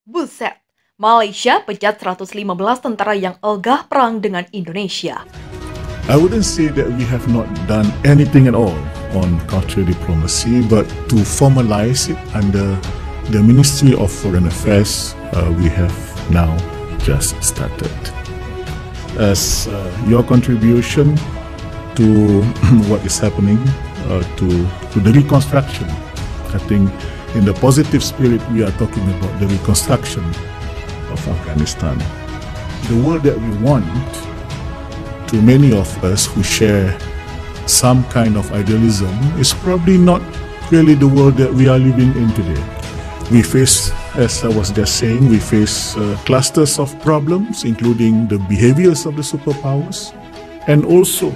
Buset, Malaysia pecat 115 tentara yang ogah perang dengan Indonesia. I wouldn't say that we have not done anything at all on cultural diplomacy, but to formalize it under the Ministry of Foreign Affairs, we have now just started. As your contribution to what is happening, to the reconstruction, I think in the positive spirit we are talking about the reconstruction of Afghanistan. The world that we want, to many of us who share some kind of idealism, is probably not really the world that we are living in today. We face, as I was just saying, we face clusters of problems, including the behaviors of the superpowers, and also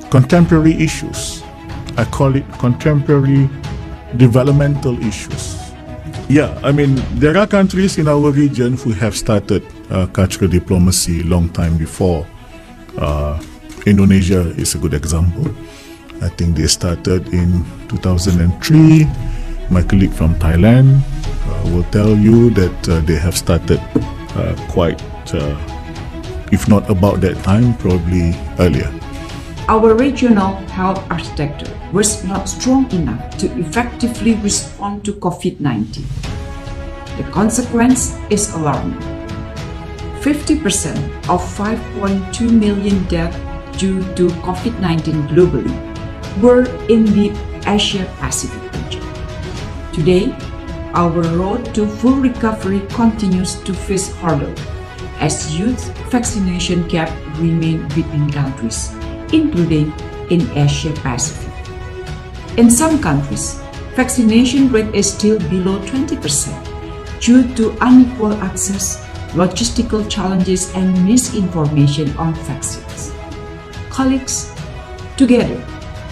contemporary issues. I call it contemporary developmental issues. Yeah, I mean, there are countries in our region who have started cultural diplomacy long time before. Indonesia is a good example. I think they started in 2003. My colleague from Thailand will tell you that they have started quite, if not about that time, probably earlier. Our regional health architecture was not strong enough to effectively respond to COVID-19. The consequence is alarming. 50% of 5.2 million deaths due to COVID-19 globally were in the Asia-Pacific region. Today, our road to full recovery continues to face hurdles as youth vaccination gap remain between countries, including in Asia-Pacific. In some countries, vaccination rate is still below 20% due to unequal access, logistical challenges, and misinformation on vaccines. Colleagues, together,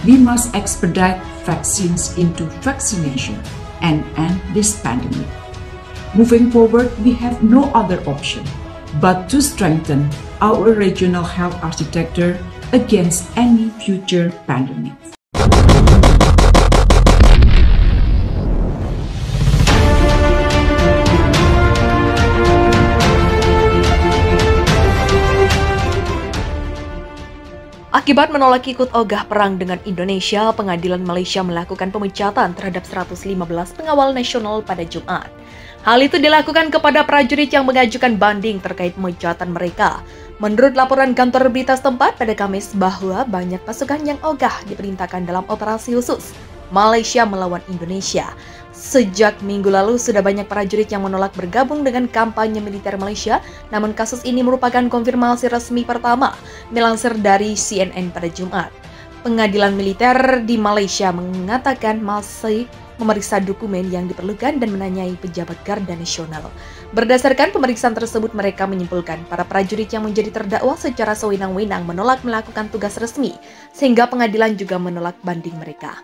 we must expedite vaccines into vaccination and end this pandemic. Moving forward, we have no other option but to strengthen our regional health architecture against any future pandemics. Akibat menolak ikut ogah perang dengan Indonesia, Pengadilan Malaysia melakukan pemecatan terhadap 115 pengawal nasional pada Jumat. Hal itu dilakukan kepada prajurit yang mengajukan banding terkait pemecatan mereka. Menurut laporan kantor berita setempat pada Kamis bahwa banyak pasukan yang ogah diperintahkan dalam operasi khusus Malaysia melawan Indonesia. Sejak minggu lalu sudah banyak prajurit yang menolak bergabung dengan kampanye militer Malaysia, namun kasus ini merupakan konfirmasi resmi pertama, melansir dari CNN pada Jumat. Pengadilan militer di Malaysia mengatakan masih memeriksa dokumen yang diperlukan dan menanyai pejabat Garda Nasional. Berdasarkan pemeriksaan tersebut, mereka menyimpulkan para prajurit yang menjadi terdakwa secara sewenang-wenang menolak melakukan tugas resmi, sehingga pengadilan juga menolak banding mereka.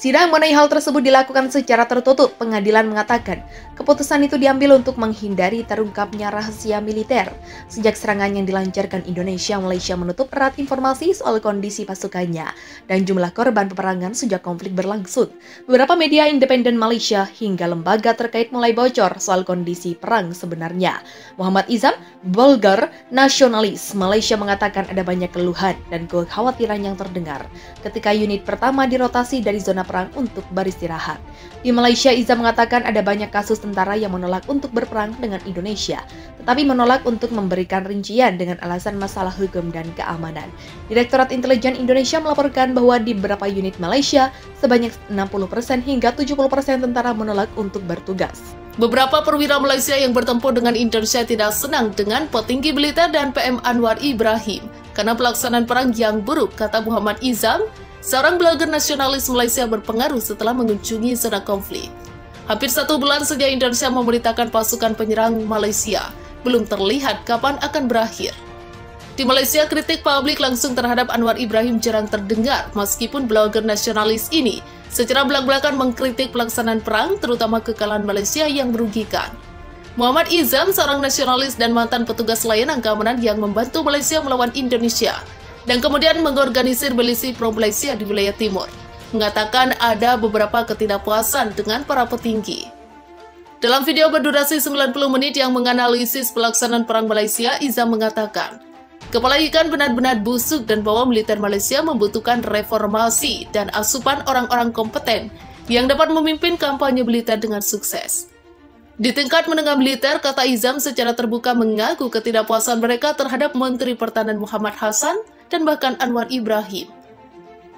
Sidang mengenai hal tersebut dilakukan secara tertutup. Pengadilan mengatakan keputusan itu diambil untuk menghindari terungkapnya rahasia militer. Sejak serangan yang dilancarkan Indonesia, Malaysia menutup erat informasi soal kondisi pasukannya dan jumlah korban peperangan sejak konflik berlangsung. Beberapa media independen Malaysia hingga lembaga terkait mulai bocor soal kondisi perang sebenarnya. Muhammad Izam, Bulgar nasionalis Malaysia, mengatakan ada banyak keluhan dan kekhawatiran yang terdengar ketika unit pertama dirotasi dari zona perang untuk beristirahat. Di Malaysia, Iza mengatakan ada banyak kasus tentara yang menolak untuk berperang dengan Indonesia, tetapi menolak untuk memberikan rincian dengan alasan masalah hukum dan keamanan. Direktorat Intelijen Indonesia melaporkan bahwa di beberapa unit Malaysia, sebanyak 60% hingga 70% tentara menolak untuk bertugas. Beberapa perwira Malaysia yang bertempur dengan Indonesia tidak senang dengan petinggi militer dan PM Anwar Ibrahim karena pelaksanaan perang yang buruk, kata Muhammad Izam, seorang blogger nasionalis Malaysia berpengaruh setelah mengunjungi zona konflik. Hampir 1 bulan sejak Indonesia memerintahkan pasukan penyerang Malaysia, belum terlihat kapan akan berakhir. Di Malaysia, kritik publik langsung terhadap Anwar Ibrahim jarang terdengar, meskipun blogger nasionalis ini secara belak-belakan mengkritik pelaksanaan perang, terutama kekalahan Malaysia yang merugikan. Muhammad Izam, seorang nasionalis dan mantan petugas layanan keamanan yang membantu Malaysia melawan Indonesia, dan kemudian mengorganisir milisi pro-Malaysia di wilayah timur, mengatakan ada beberapa ketidakpuasan dengan para petinggi. Dalam video berdurasi 90 menit yang menganalisis pelaksanaan perang Malaysia, Izam mengatakan, kepala ikan benar-benar busuk dan bahwa militer Malaysia membutuhkan reformasi dan asupan orang-orang kompeten yang dapat memimpin kampanye militer dengan sukses. Di tingkat menengah militer, kata Izam secara terbuka mengaku ketidakpuasan mereka terhadap Menteri Pertahanan Muhammad Hassan dan bahkan Anwar Ibrahim.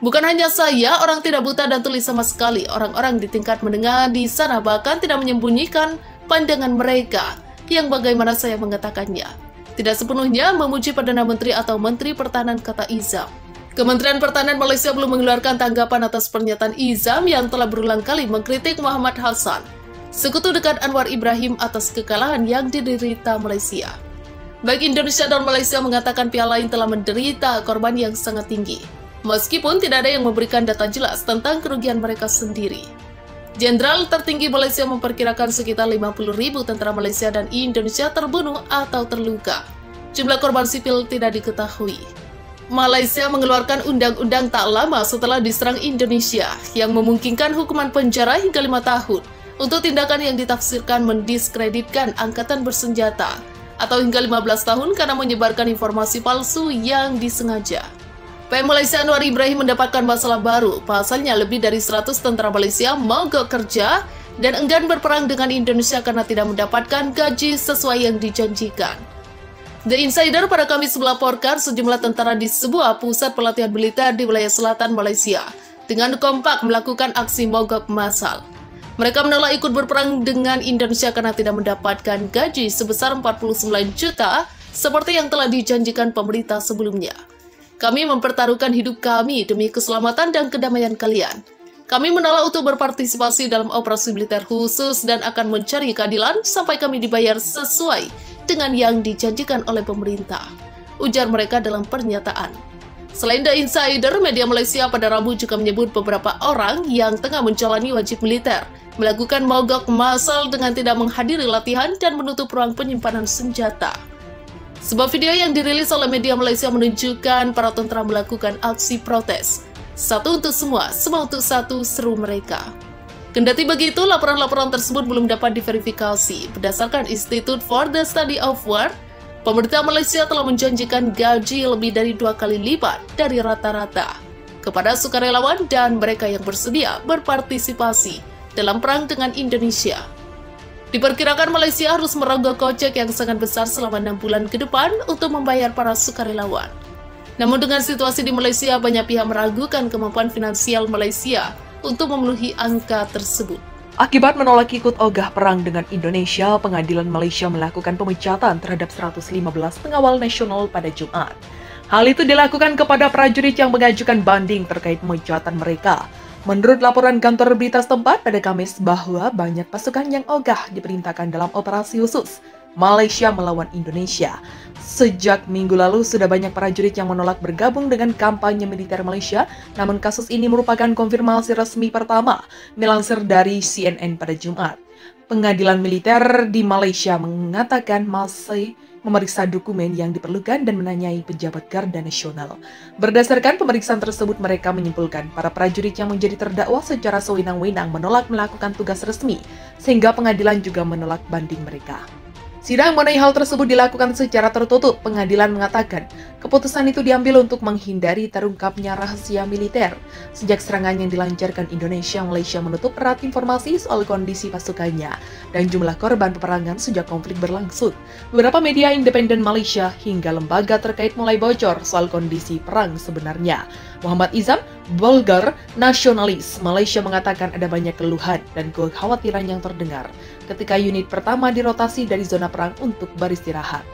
Bukan hanya saya, orang tidak buta dan tuli sama sekali. Orang-orang di tingkat menengah di sana bahkan tidak menyembunyikan pandangan mereka, yang bagaimana saya mengatakannya. Tidak sepenuhnya memuji Perdana Menteri atau Menteri Pertahanan, kata Izam. Kementerian Pertahanan Malaysia belum mengeluarkan tanggapan atas pernyataan Izam yang telah berulang kali mengkritik Muhammad Hassan, sekutu dekat Anwar Ibrahim atas kekalahan yang diderita Malaysia. Baik Indonesia dan Malaysia mengatakan pihak lain telah menderita korban yang sangat tinggi, meskipun tidak ada yang memberikan data jelas tentang kerugian mereka sendiri. Jenderal tertinggi Malaysia memperkirakan sekitar 50.000 tentara Malaysia dan Indonesia terbunuh atau terluka. Jumlah korban sipil tidak diketahui. Malaysia mengeluarkan undang-undang tak lama setelah diserang Indonesia yang memungkinkan hukuman penjara hingga 5 tahun untuk tindakan yang ditafsirkan mendiskreditkan angkatan bersenjata, atau hingga 15 tahun karena menyebarkan informasi palsu yang disengaja. PM Malaysia Anwar Ibrahim mendapatkan masalah baru. Pasalnya lebih dari 100 tentara Malaysia mogok kerja dan enggan berperang dengan Indonesia karena tidak mendapatkan gaji sesuai yang dijanjikan. The Insider pada Kamis melaporkan sejumlah tentara di sebuah pusat pelatihan militer di wilayah selatan Malaysia dengan kompak melakukan aksi mogok massal. Mereka menolak ikut berperang dengan Indonesia karena tidak mendapatkan gaji sebesar 49 juta seperti yang telah dijanjikan pemerintah sebelumnya. Kami mempertaruhkan hidup kami demi keselamatan dan kedamaian kalian. Kami menolak untuk berpartisipasi dalam operasi militer khusus dan akan mencari keadilan sampai kami dibayar sesuai dengan yang dijanjikan oleh pemerintah, ujar mereka dalam pernyataan. Selain The Insider, media Malaysia pada Rabu juga menyebut beberapa orang yang tengah menjalani wajib militer melakukan mogok massal dengan tidak menghadiri latihan dan menutup ruang penyimpanan senjata. Sebuah video yang dirilis oleh media Malaysia menunjukkan para tentara melakukan aksi protes. Satu untuk semua untuk satu, seru mereka. Kendati begitu, laporan-laporan tersebut belum dapat diverifikasi. Berdasarkan Institute for the Study of War, pemerintah Malaysia telah menjanjikan gaji lebih dari 2 kali lipat dari rata-rata kepada sukarelawan dan mereka yang bersedia berpartisipasi dalam perang dengan Indonesia. Diperkirakan Malaysia harus merogoh kocek yang sangat besar selama 6 bulan ke depan untuk membayar para sukarelawan. Namun dengan situasi di Malaysia, banyak pihak meragukan kemampuan finansial Malaysia untuk memenuhi angka tersebut. Akibat menolak ikut ogah perang dengan Indonesia, pengadilan Malaysia melakukan pemecatan terhadap 115 pengawal nasional pada Jumat. Hal itu dilakukan kepada prajurit yang mengajukan banding terkait pemecatan mereka. Menurut laporan kantor berita setempat pada Kamis bahwa banyak pasukan yang ogah diperintahkan dalam operasi khusus Malaysia melawan Indonesia. Sejak minggu lalu sudah banyak prajurit yang menolak bergabung dengan kampanye militer Malaysia, namun kasus ini merupakan konfirmasi resmi pertama, melansir dari CNN pada Jumat. Pengadilan militer di Malaysia mengatakan masih memeriksa dokumen yang diperlukan dan menanyai pejabat Garda Nasional. Berdasarkan pemeriksaan tersebut, mereka menyimpulkan para prajurit yang menjadi terdakwa secara sewenang-wenang menolak melakukan tugas resmi, sehingga pengadilan juga menolak banding mereka. Sidang mengenai hal tersebut dilakukan secara tertutup. Pengadilan mengatakan keputusan itu diambil untuk menghindari terungkapnya rahasia militer. Sejak serangan yang dilancarkan Indonesia, Malaysia menutup erat informasi soal kondisi pasukannya dan jumlah korban peperangan sejak konflik berlangsung. Beberapa media independen Malaysia hingga lembaga terkait mulai bocor soal kondisi perang sebenarnya. Muhammad Izam, vulgar nasionalis Malaysia, mengatakan ada banyak keluhan dan kekhawatiran yang terdengar ketika unit pertama dirotasi dari zona perang untuk beristirahat.